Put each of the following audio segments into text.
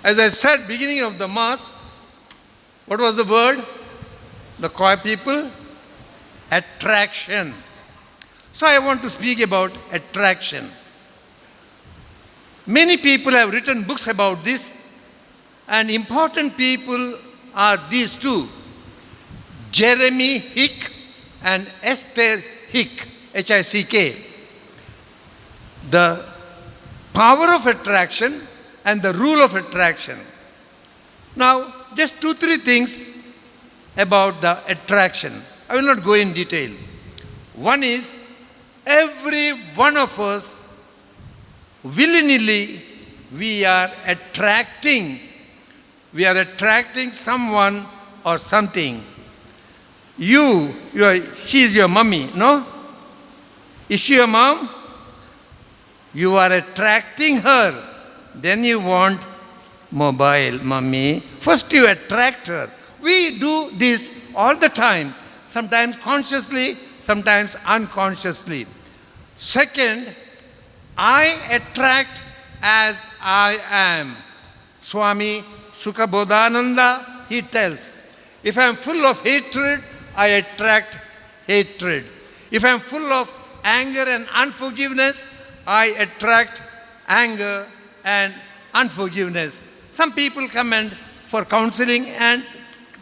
As I said, beginning of the Mass, what was the word? The choir people? Attraction. So I want to speak about attraction. Many people have written books about this, and important people are these two, Jeremy Hick and Esther Hick, H-I-C-K. The power of attraction and the rule of attraction. Now, just 2-3 things about the attraction. I will not go in detail. One is, every one of us, willy-nilly, we are attracting someone or something. She is your mummy, no? Is she your mom? You are attracting her. Then you want mobile, mummy. First you attract her. We do this all the time, sometimes consciously, sometimes unconsciously. Second, I attract as I am. Swami Sukhabodhananda, he tells, if I am full of hatred, I attract hatred. If I am full of anger and unforgiveness, I attract anger and unforgiveness. Some people come and for counseling and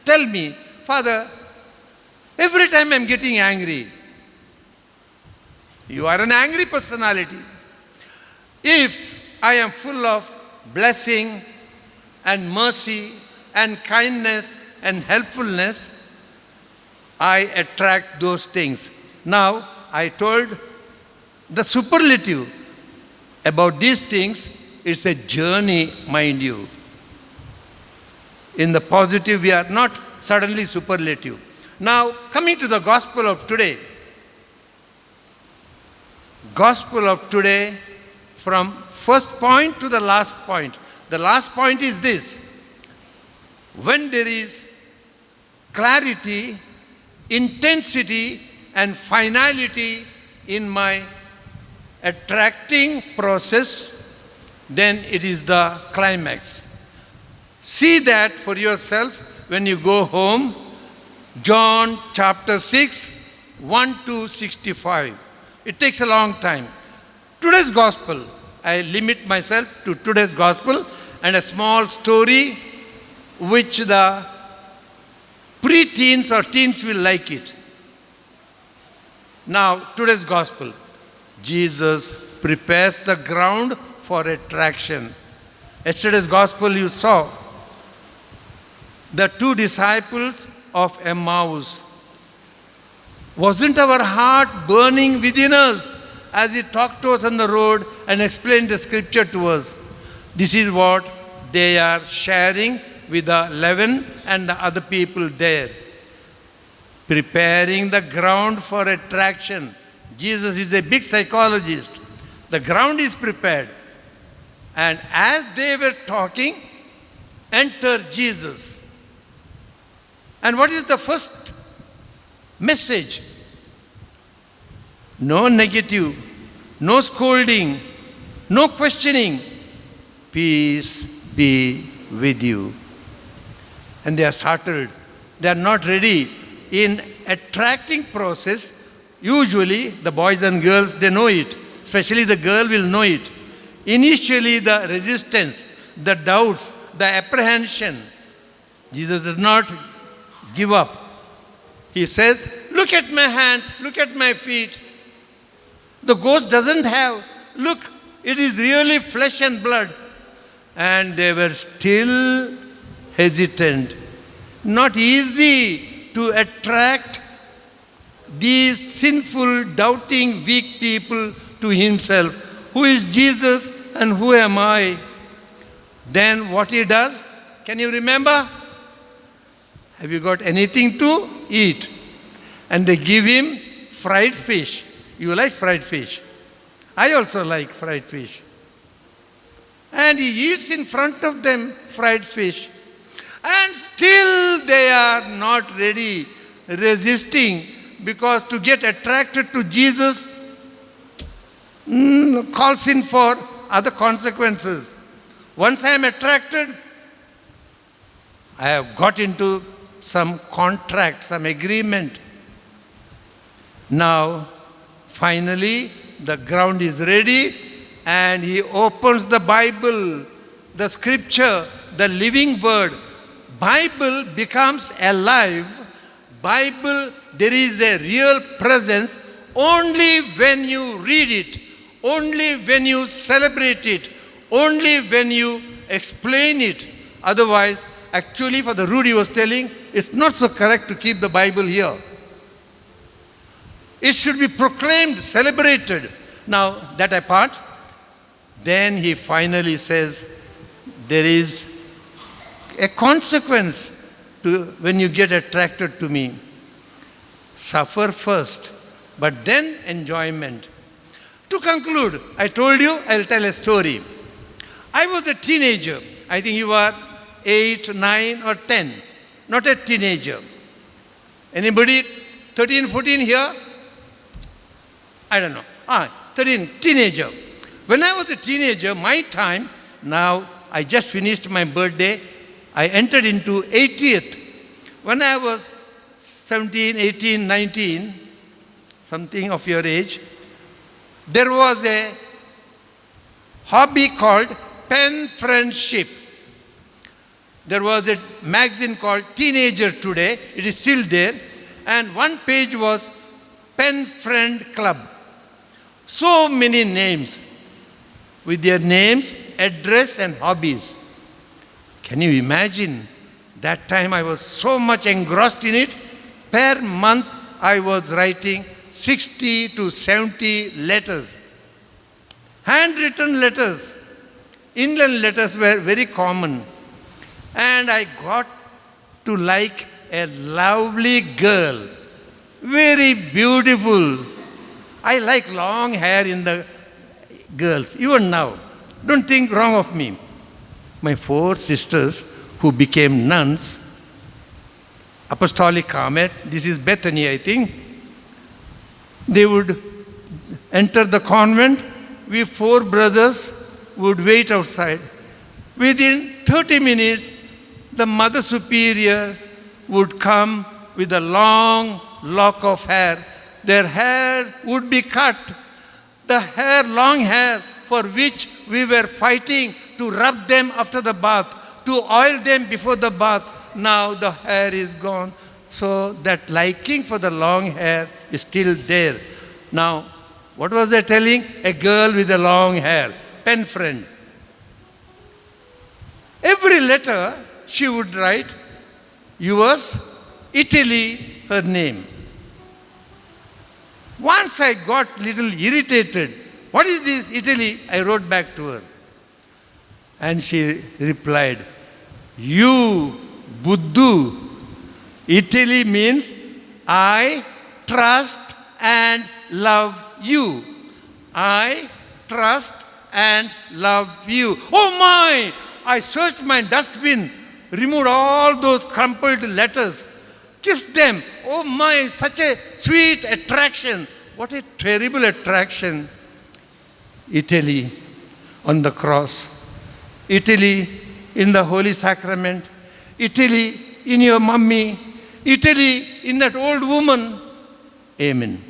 tell me, Father, every time I'm getting angry. You are an angry personality. If I am full of blessing and mercy and kindness and helpfulness, I attract those things. Now, I told the superlative about these things. It's a journey, mind you. In the positive, we are not suddenly superlative. Now, coming to the gospel of today. Gospel of today, from first point to the last point. The last point is this. When there is clarity, intensity, and finality in my attracting process, then it is the climax. See that for yourself when you go home. John chapter 6, 1 to 65. It takes a long time. Today's gospel, I limit myself to today's gospel and a small story which the pre-teens or teens will like it. Now, today's gospel. Jesus prepares the ground for attraction. Yesterday's gospel you saw. The 2 disciples of Emmaus. Wasn't our heart burning within us as he talked to us on the road and explained the scripture to us? This is what they are sharing with the 11 and the other people there. Preparing the ground for attraction. Jesus is a big psychologist. The ground is prepared. And as they were talking, entered Jesus. And what is the first message? No negative, no scolding, no questioning. Peace be with you. And they are startled. They are not ready. In attracting process, usually the boys and girls, they know it. Especially the girl will know it. Initially the resistance, the doubts, the apprehension. Jesus did not give up. He says, look at my hands, look at my feet. The ghost doesn't have, look, it is really flesh and blood. And they were still hesitant. Not easy to attract these sinful, doubting, weak people to himself. Who is Jesus and who am I? Then what he does, can you remember? Have you got anything to eat? And they give him fried fish. You like fried fish? I also like fried fish. And he eats in front of them fried fish. And still they are not ready, resisting, because to get attracted to Jesus calls in for other consequences. Once I am attracted, I have got into some contract, some agreement. Now, finally, the ground is ready, and he opens the Bible, the scripture, the living word. Bible becomes alive. Bible, there is a real presence only when you read it, only when you celebrate it, only when you explain it. Otherwise, actually, for the Rudy was telling, it's not so correct to keep the Bible here. It should be proclaimed, celebrated. Now, that apart, then he finally says, there is a consequence to when you get attracted to me. Suffer first, but then enjoyment. To conclude, I told you, I'll tell a story. I was a teenager. I think you are 8, 9 or 10. Not a teenager. Anybody 13, 14 here? I don't know. 13, teenager. When I was a teenager, my time, now I just finished my birthday, I entered into 80th. When I was 17, 18, 19, something of your age, there was a hobby called pen friendship. There was a magazine called Teenager Today. It is still there. And one page was Pen Friend Club. So many names with their names, address and hobbies. Can you imagine? That time I was so much engrossed in it. Per month I was writing 60 to 70 letters. Handwritten letters. Inland letters were very common. And I got to like a lovely girl. Very beautiful. I like long hair in the girls, even now. Don't think wrong of me. My 4 sisters who became nuns, Apostolic Carmel, this is Bethany, I think. They would enter the convent. We 4 brothers would wait outside. Within 30 minutes, the Mother Superior would come with a long lock of hair. Their hair would be cut. The hair, long hair, for which we were fighting to rub them after the bath, to oil them before the bath. Now the hair is gone. So that liking for the long hair is still there. Now, what was I telling? A girl with a long hair, pen friend. Every letter she would write, yours, Italy, her name. Once I got little irritated. What is this, Italy? I wrote back to her. And she replied, you, Buddhu. Italy means I trust and love you. I trust and love you. Oh my! I searched my dustbin, removed all those crumpled letters, kissed them. Oh my, such a sweet attraction. What a terrible attraction. Italy on the cross. Italy in the Holy Sacrament. Italy in your mummy. Italy in that old woman. Amen.